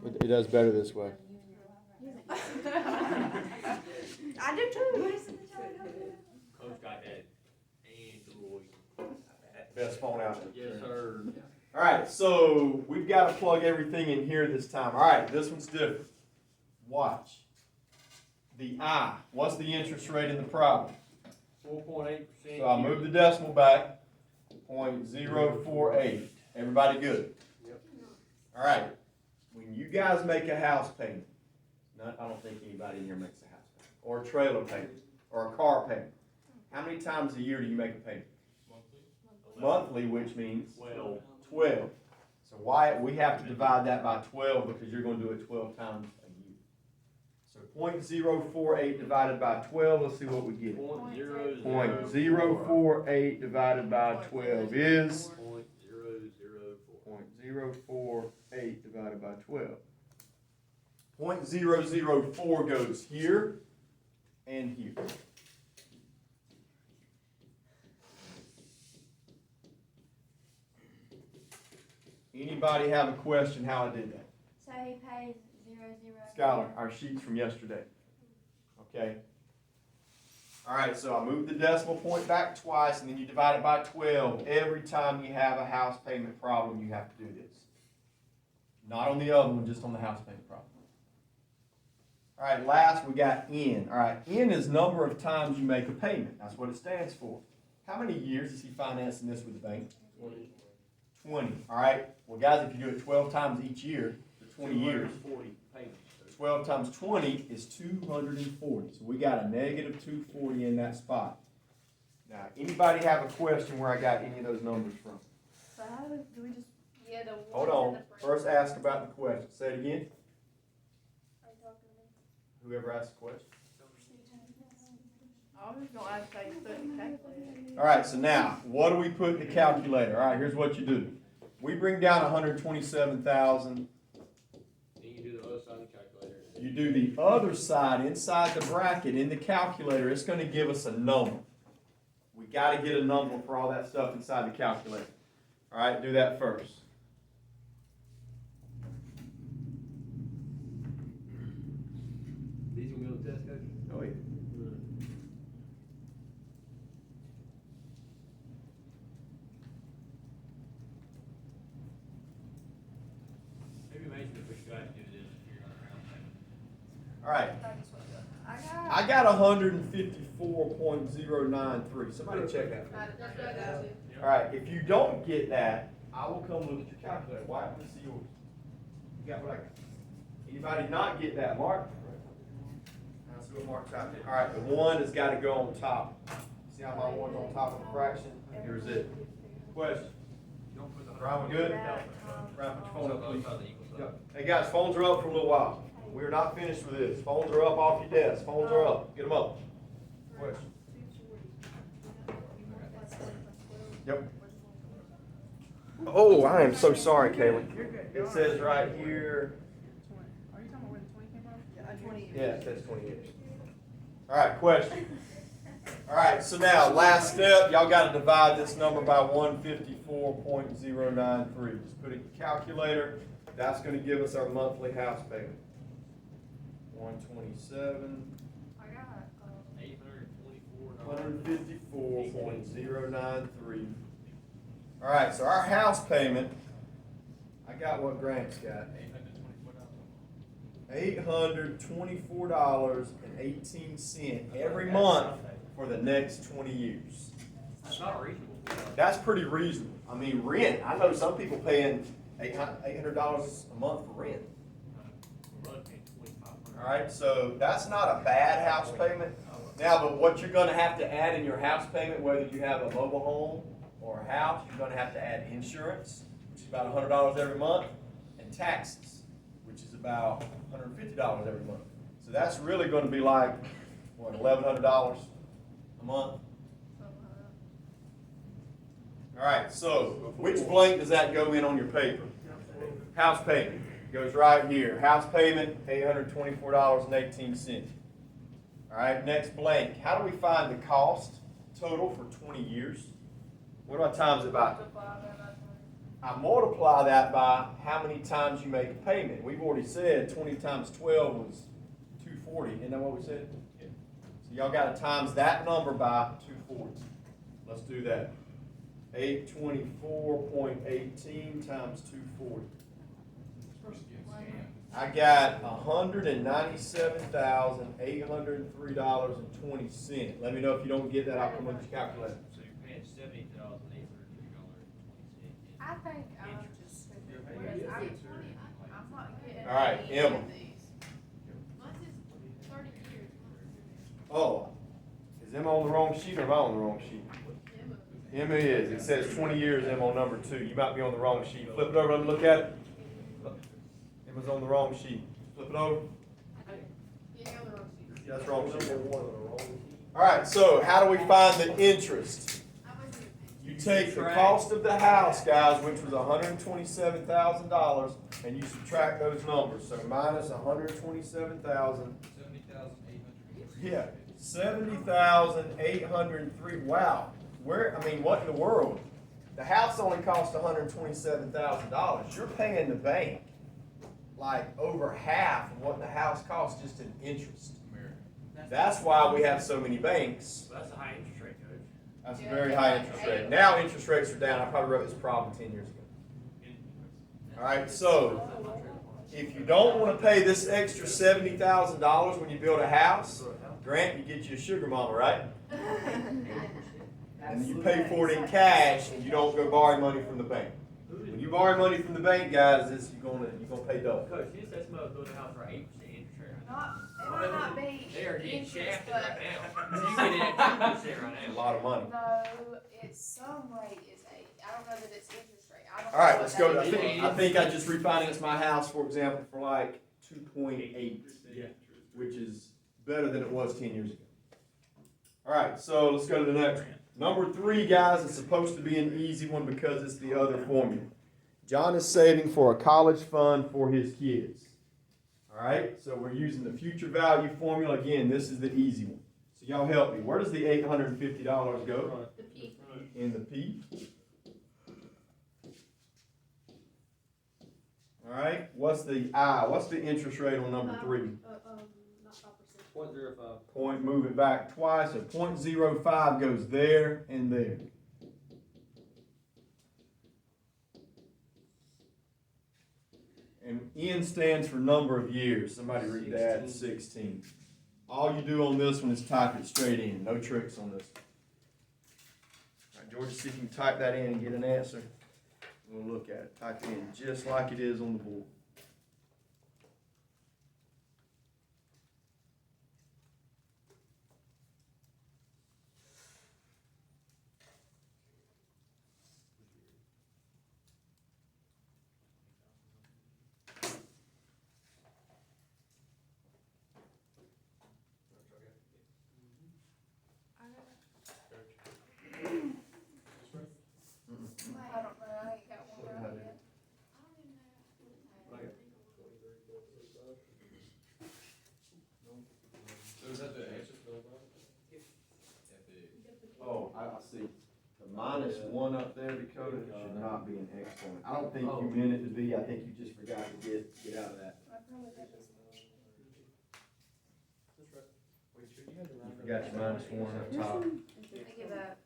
It does better this way. I do too. Coach got that Android. Best phone out there. Yes, sir. All right, so we've got to plug everything in here this time. All right, this one's different. Watch. The I. What's the interest rate in the problem? 4.8%. So I'll move the decimal back. 0.048. Everybody good? Yep. All right. When you guys make a house payment, I don't think anybody in here makes a house payment, or a trailer payment, or a car payment. How many times a year do you make a payment? Monthly, which means 12. So why we have to divide that by 12 because you're going to do it 12 times a year. So 0.048 divided by 12. Let's see what we get. 0.048 divided by 12 is 0.048 divided by 12. 0.004 goes here and here. Anybody have a question how I did that? So he pays 0, 0. Skylar, our sheets from yesterday. Okay. All right, so I moved the decimal point back twice, and then you divide it by 12. Every time you have a house payment problem, you have to do this. Not on the other one, just on the house payment problem. All right, last we got N. All right, N is number of times you make a payment. That's what it stands for. How many years is he financing this with the bank? 20. All right. Well, guys, if you do it 12 times each year, for 20 years, 40 payments. 12 times 20 is 240. So we got a negative 240 in that spot. Now, anybody have a question where I got any of those numbers from? So how do we just? Yeah, the Hold on. First ask about the question. Say it again. Whoever asked the question. I was just gonna ask how you put it in the calculator. All right, so now, what do we put in the calculator? All right, here's what you do. We bring down 127,000. Then you do the other side of the calculator. You do the other side inside the bracket in the calculator. It's going to give us a number. We got to get a number for all that stuff inside the calculator. All right, do that first. These gonna be on the test, coach? Oh, yeah. Maybe mention if we should go ahead and do this here on the round table. All right. I I got 154.093. Somebody check that for me. All right, if you don't get that, I will come look at your calculator. Why? Let me see yours. You got what I got? Anybody not get that, Mark? Let's see what Mark's out there. All right, the 1 has got to go on top. See how my 1's on top of the fraction? Here's it. Question? Brian, we good? Brian, put your phone up, please. Hey guys, phones are up for a little while. We're not finished with this. Phones are up off your desk. Phones are up. Get them up. Question? Yep. Oh, I am so sorry, Kaylee. It says right here. Are you talking about where the 20 came from? Yeah, 20. Yeah, it says 20 years. All right, question. All right, so now last step, y'all got to divide this number by 154.093. Just put it in your calculator. That's going to give us our monthly house payment. 127. I got $154.093. All right, so our house payment, I got what Grant's got. $824.18 every month for the next 20 years. That's not reasonable. That's pretty reasonable. I mean, rent. I know some people paying $800 a month for rent. All right, so that's not a bad house payment. Now, but what you're going to have to add in your house payment, whether you have a mobile home or a house, you're going to have to add insurance, which is about $100 every month, and taxes, which is about $150 every month. So that's really going to be like, what, $1,100 a month? All right, so which blank does that go in on your paper? House payment. Goes right here. House payment, $824.18. All right, next blank. How do we find the cost total for 20 years? What do I times it by? I multiply that by how many times you make a payment. We've already said 20 times 12 was 240. Isn't that what we said? Yeah. So y'all got to times that number by 240. Let's do that. 824.18 times 240. I got $197,803.20. Let me know if you don't get that. I'll come with your calculator. So you're paying $70,803.20. I think I'm just, I'm not getting. All right, any Emma. of these. Mine is 30 years. Oh, is Emma on the wrong sheet or am I on the wrong sheet? Emma is. It says 20 years, Emma on number 2. You might be on the wrong sheet. Flip it over, let me look at it. Emma's on the wrong sheet. Flip it over. Yeah, you're on the wrong sheet. Yeah, that's wrong sheet. All right, so how do we find the interest? You take the cost of the house, guys, which was $127,000, and you subtract those numbers. So minus 127,000. 70,800. Yeah, 70,803. Wow. Where? I mean, what in the world? The house only cost $127,000. You're paying the bank like over half of what the house costs just in interest. That's why we have so many banks. Well, that's a high interest rate, Coach. That's a very high interest rate. Now interest rates are down. I probably wrote this problem 10 years ago. All right, so if you don't want to pay this extra $70,000 when you build a house, Grant, you get you a sugar mama, right? And you pay for it in cash, and you don't go borrow money from the bank. When you borrow money from the bank, guys, you're gonna pay double. Coach, you said somebody was building a house for 8% interest rate. Not, it might not be They are getting interest, shafted but right now. You get it at 2% right It's a now. lot of money. no, it's some rate is 8. I don't know that it's interest rate. I don't All right, know let's what go. that is. I think I just refinanced my house, for example, for like 2.8, Yeah. which is better than it was 10 years ago. All right, so let's go to the next one. Number 3, guys, is supposed to be an easy one because it's the other formula. John is saving for a college fund for his kids. All right, so we're using the future value formula. Again, this is the easy one. So y'all help me. Where does the $850 go? The P. In the P. All right, what's the I? What's the interest rate on number 3? Not 5%. 0.05. Point, move it back twice, so 0.05 goes there and there. And N stands for number of years. Somebody read that, 16. All you do on this one is type it straight in. No tricks on this. All right, Georgia, see if you can type that in and get an answer. We'll look at it. Type it in just like it is on the board. I don't know. I ain't got one right yet. So is that the answer for the Oh, I see. The minus 1 up there, Dakota, should not be an exponent. I don't think you meant it to be. I think you just forgot to get out of that. I probably got this. You forgot your minus 1 up top. Think of that.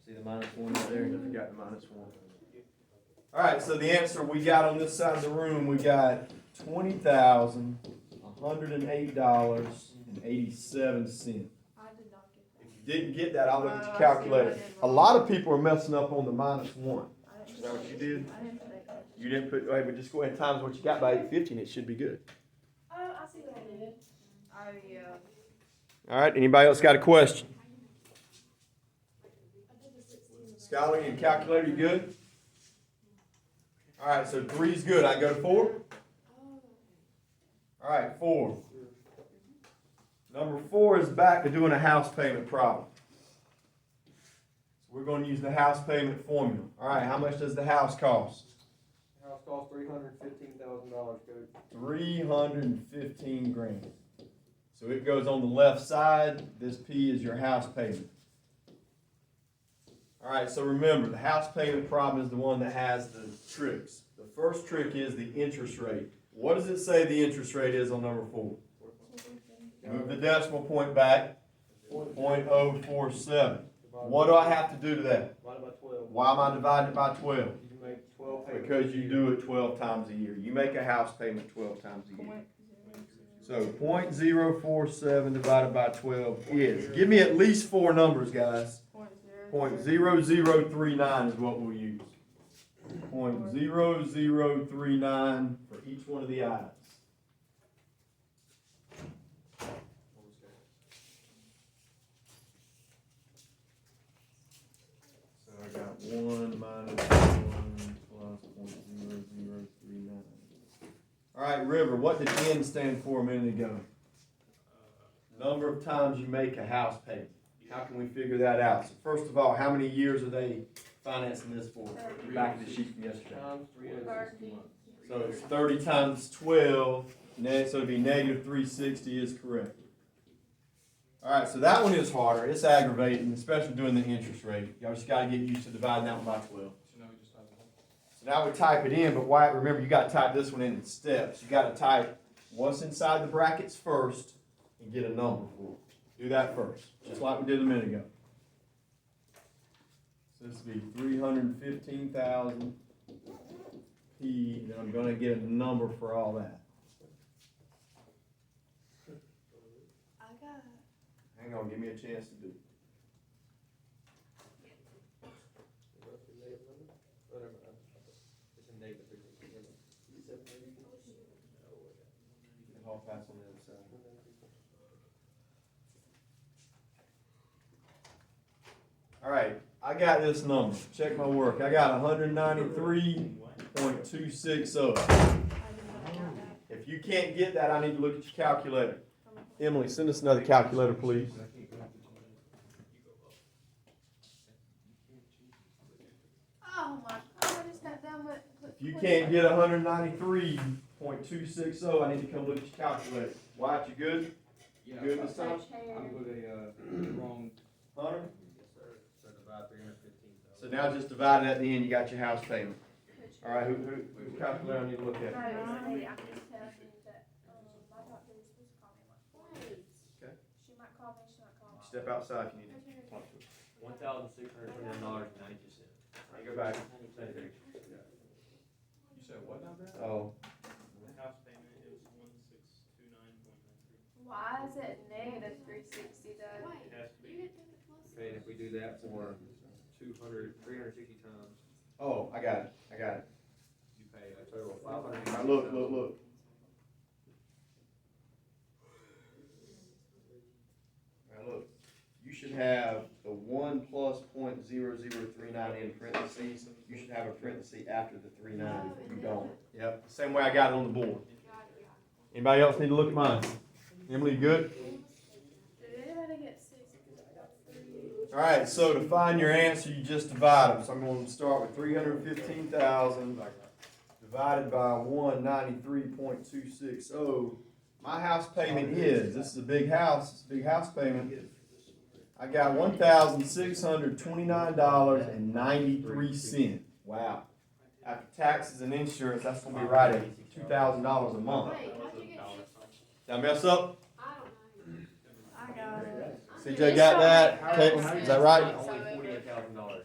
See the minus 1 up there? You forgot the minus 1. All right, so the answer we got on this side of the room, we got $20,108.87. I did not get that. If you didn't get that, I'll look at your calculator. A lot of people are messing up on the minus 1. I didn't Is that what you did? I didn't put that. You didn't put, wait, but just go ahead and times what you got by 850 and it should be good. Oh, I see what I did. All right, anybody else got a question? Skylar, your calculator, you good? All right, so 3 is good. I go to 4? All right, 4. Number 4 is back to doing a house payment problem. So we're going to use the house payment formula. All right, how much does the house cost? House cost $315,000, Coach. 315 grand. So it goes on the left side. This P is your house payment. Alright, so remember, the house payment problem is the one that has the tricks. The first trick is the interest rate. What does it say the interest rate is on number 4? Move the decimal point back, 0.047. What do I have to do to that? Divided by 12. Why am I dividing it by 12? You make 12 payments. Because you do it 12 times a year. You make a house payment 12 times a year. So 0.047 divided by 12 is, give me at least 4 numbers, guys. 0.0039 is what we'll use. 0.0039 for each one of the items. So I got 1 minus 1 plus 0.0039. All right, River, what did N stand for a minute ago? Number of times you make a house payment. How can we figure that out? So first of all, how many years are they financing this for? Back of the sheet from yesterday. Times 360 months. So it's 30 times 12, so it'd be negative 360 is correct. All right, so that one is harder. It's aggravating, especially doing the interest rate. Y'all just gotta get used to dividing that one by 12. So now we type it in, but Wyatt, remember you gotta type this one in steps. You gotta type what's inside the brackets first and get a number for it. Do that first, just like we did a minute ago. So this would be 315,000 P, then I'm gonna get a number for all that. I got Hang on, give me a chance to do it. Roughly negative number? Oh, never mind. It's a negative 360. And I'll pass on the other side. All right, I got this number. Check my work. I got 193.260. If you can't get that, I need to look at your calculator. Emily, send us another calculator, please. Oh my God, I just got done with. If you can't get 193.260, I need to come look at your calculator. Wyatt, you good? Yeah. Good this time? I put a, wrong. Hunter? Yes, sir. So divide 315,000. So now just divide it at the end, you got your house payment. All right, whose calculator I need to look at? No, it's me. I'm just telling you that, my doctor was supposed to call me like twice. Okay. She might call me, she might call me. Step outside if you need to talk to us. $1,629.92. All right, go back. You said what number? Oh, The house payment is 1629.93. Why is it negative 360 though? Wait, It has to you be. didn't do the plus. Okay, and if we do that for 360 times, oh, I got it. you pay a total of All right, 500. look. Now look, you should have the 1 plus 0.0039 in parentheses. You should have a parenthesis after the 39. You don't. Yep, same way I got it on the board. Anybody else need to look at mine? Emily, you good? Did anybody get 6? Because I got 3. All right, so to find your answer, you just divide them. So I'm going to start with 315,000 divided by 193.260. My house payment is, this is a big house, it's a big house payment. I got $1,629.93. Wow. After taxes and insurance, that's going to be right at $2,000 a month. Wait, how'd you get Did I mess up? I don't know. I got it. CJ got that? Caitlin, is that right? Only $48,000.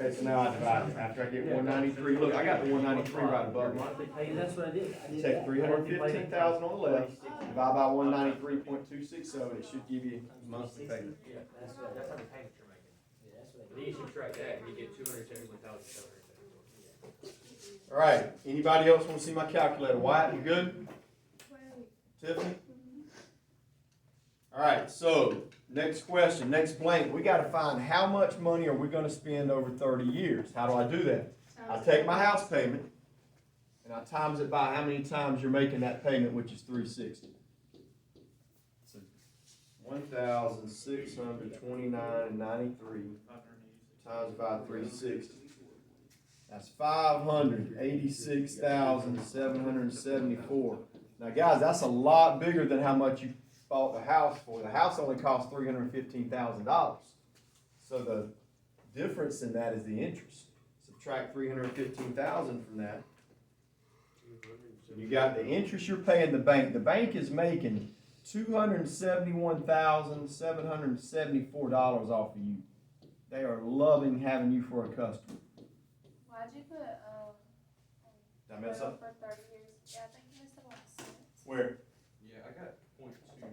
Okay, so now I divide it. After I get 193, look, I got the 193 right above me. Hey, that's what I did. Take 315,000 on the left, divide by 193.260, it should give you monthly payment. Yeah, That's how the payment you're making. that's what I Then you subtract that and you get 271,774. All right, anybody else want to see my calculator? Wyatt, you good? Tiffany? All right, so next question, next blank. We got to find how much money are we going to spend over 30 years? How do I do that? I take my house payment and I times it by how many times you're making that payment, which is 360. So 1,629.93 times by 360. That's 586,774. Now, guys, that's a lot bigger than how much you bought the house for. The house only cost $315,000. So the difference in that is the interest. Subtract $315,000 from that. You got the interest you're paying the bank. The bank is making $271,774 off of you. They are loving having you for a customer. Why'd you put, Did I mess up? for 30 years? Yeah, I think you messed up on the cents. Where? Yeah, I got .2.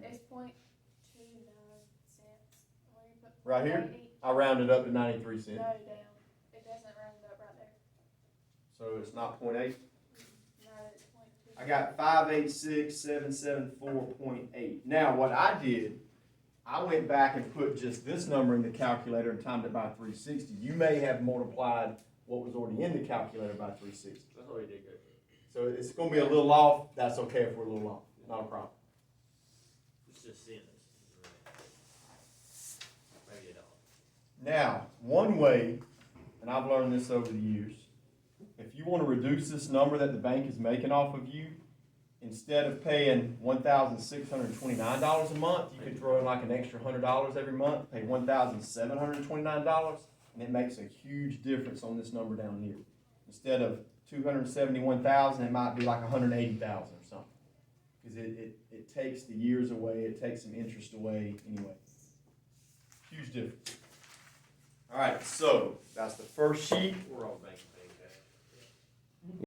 It's 0.29 cents. Where you put Right here? 80? I rounded up to 93 No, cents. down. It doesn't round it up right there. So it's not 0.8. No, it's 0.2. I got 586,774.8. Now, what I did, I went back and put just this number in the calculator and timed it by 360. You may have multiplied what was already in the calculator by 360. That's all you did, good. So it's gonna be a little off. That's okay if we're a little off. Not a problem. It's just seeing this. Maybe it all. Now, one way, and I've learned this over the years, if you want to reduce this number that the bank is making off of you, instead of paying $1,629 a month, you could throw in like an extra $100 every month, pay $1,729, and it makes a huge difference on this number down here. Instead of $271,000, it might be like $180,000 or something. Because it takes the years away, it takes some interest away anyway. Huge difference. All right, so that's the first sheet. We're all banking.